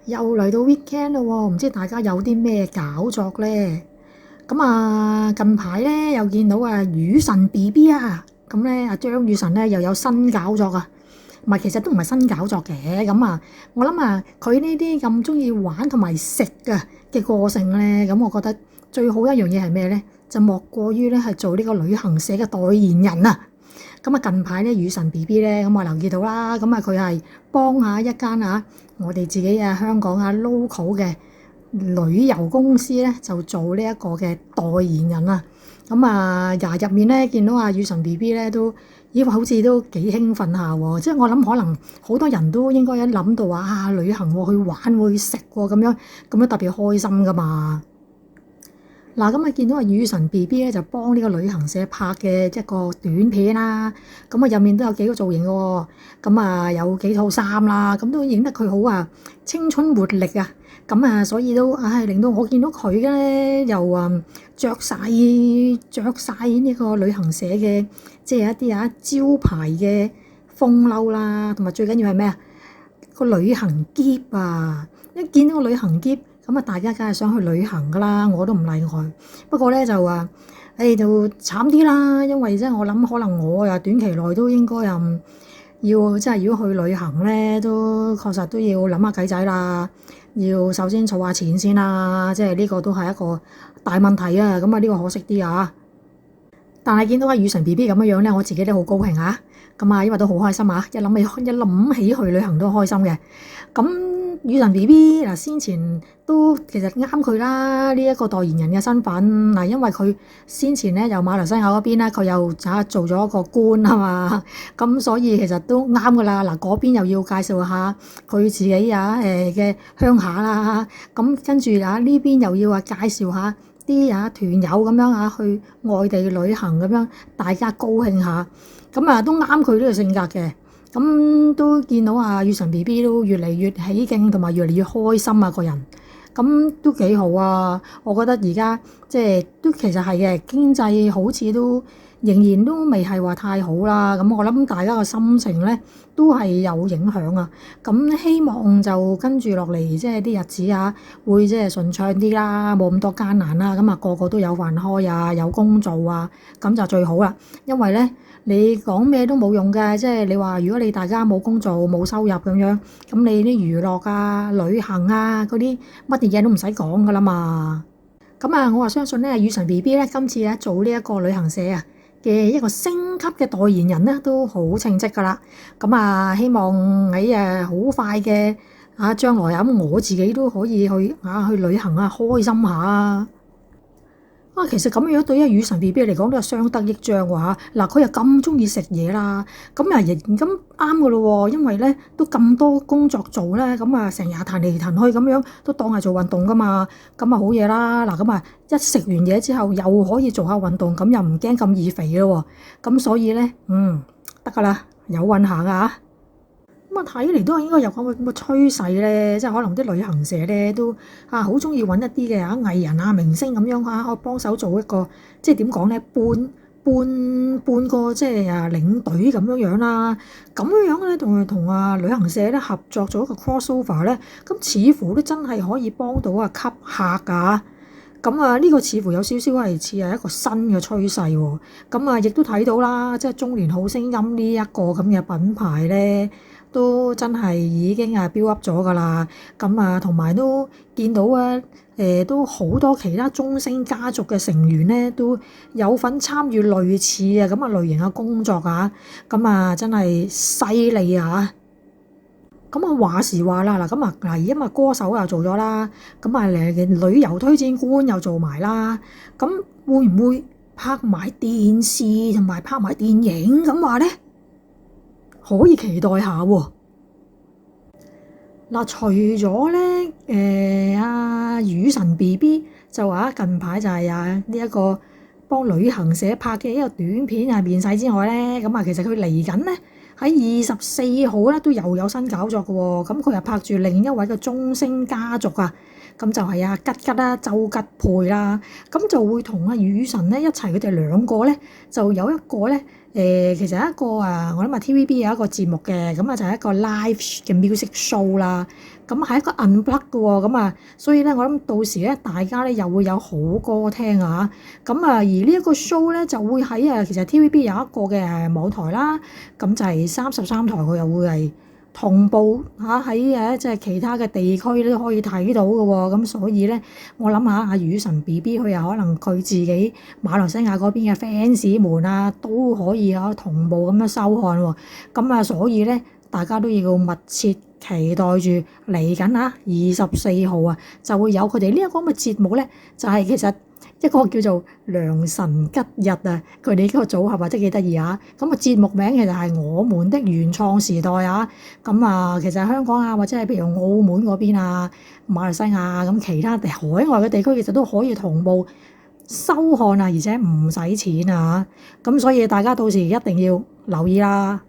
又嚟到 weekend 啦喎，唔知大家有啲咩搞作咧？咁近排咧又見到雨神 BB 啊，咁咧張雨神咧又有新搞作啊，唔係其實都唔係新搞作嘅。我諗佢呢啲咁中意玩同埋食嘅個性咧，咁我覺得最好一樣嘢係咩咧？就莫過於咧係做呢個旅行社嘅代言人啊！近排咧雨神 BB 咧，咁我留意到啦，佢係幫下一間我哋自己香港local 嘅旅遊公司咧，就做呢一個嘅代言人啊。入面咧見到雨神 BB 咧都，咦好似都幾興奮下喎，即係我諗可能好多人都應該一諗到話旅行喎，去玩喎，去食喎，咁樣特別開心噶嘛。見到雨神 BB 咧就幫呢個旅行社拍嘅一個短片啦，入面都有幾個造型嘅喎，有幾套衫啦，咁都影得佢好青春活力啊，所以都令到我見到佢咧又着晒呢個旅行社嘅即係一啲招牌嘅風褸啦，同埋最緊要係咩個旅行喼啊！一見到個旅行喼大家梗係想去旅行噶啦，我都唔例外。不過咧就就慘啲啦，因為我諗可能我短期內都應該要即係如果去旅行咧，都確實都要諗下計仔啦。要首先儲下錢先啦，即係呢個都係一個大問題啊。呢個可惜啲啊。但係見到雨神 BB 咁樣咧，我自己都好高興啊。因為都好開心啊，一諗起去旅行都開心嘅。雨神 BB 先前都其實啱佢啦，呢一個代言人嘅身份因為佢先前咧由馬來西亞嗰邊咧，佢又做咗一個官啊嘛，咁所以其實都啱噶啦。嗰邊又要介紹下佢自己嘅鄉下啦，咁跟住呢邊又要介紹下啲團友咁樣去外地旅行咁樣，大家高興下，都啱佢呢個性格嘅。都見到雨神 BB 都越嚟越起勁，同埋越嚟越開心個人，都幾好啊！我覺得而家即係都其實係嘅，經濟好似都仍然都未係話太好啦。我諗大家嘅心情咧都係有影響啊。希望就跟住落嚟即係啲日子會即係順暢啲啦，冇咁多艱難啦。個個都有飯開有工做咁就最好啦。因為咧你講咩都冇用嘅，即係你話如果你大家冇工做冇收入咁樣，咁你啲娛樂旅行嗰啲乜嘢都唔使講噶啦嘛。我話相信咧雨神 BB 咧今次做呢一個旅行社嘅一個升級嘅代言人咧都好稱職噶啦。希望喺好快嘅將來我自己都可以去旅行開心下。其實咁樣對於雨神 BB 嚟講都係相得益彰喎。佢又咁中意食嘢啦，仍然咁啱噶咯喎，因為咧都咁多工作做咧，成日彈嚟彈去咁樣，都當係做運動噶嘛，好嘢啦。一食完嘢之後又可以做下運動，又唔驚咁易肥咯喎，所以咧得噶啦，有運行睇嚟都應該有咁嘅趨勢咧，即係可能啲旅行社咧都好中意揾一啲嘅藝人明星咁樣幫手做一個即係點講咧，半個即係領隊咁樣啦。咁樣咧同旅行社咧合作做一個 crossover 咧，咁似乎都真係可以幫到吸客㗎。呢個似乎有少少係似係一個新嘅趨勢喎。亦都睇到啦，即係中年好聲音呢一個咁嘅品牌咧，都真係已經build up咗㗎啦。同埋都見到都好多其他中星家族嘅成員咧都有份參與類似類型嘅工作真係犀利啊！話時話啦，而家歌手又做咗啦，旅遊推薦官又做埋啦，會唔會拍埋電視同埋拍埋電影咁話咧？可以期待下喎。除咗咧雨神 BB 就話近排就係呢一個幫旅行社拍嘅一個短片面世之外咧，其實佢嚟緊咧喺24號咧都又有新搞作嘅喎。佢又拍住另一位嘅中星家族就係吉吉啦、周吉佩啦，就會同雨神咧一齊，佢哋兩個咧就有一個咧其實一個我諗TVB 有一個節目嘅，咁就係一個 live 嘅 music show 啦。咁係一個 unplug 嘅喎，咁所以咧我諗到時咧大家咧又會有好歌聽啊。咁而呢一個 show 咧就會喺其實 TVB 有一個嘅網台啦，咁就係33台佢又會係同步喺即係其他嘅地區都可以睇到嘅喎。咁所以咧我諗下阿雨神 BB 佢又可能佢自己馬來西亞嗰邊嘅 fans 們都可以同步咁樣收看喎。咁所以咧大家都要密切期待住嚟緊24號就會有佢哋呢一個咁嘅節目咧，就係其實一個叫做良辰吉日佢哋呢個組合真係幾得意咁節目名其實係我們的原創時代咁其實香港或者係譬如澳門嗰邊馬來西亞咁其他海外嘅地區其實都可以同步收看而且唔使錢咁所以大家到時一定要留意啦。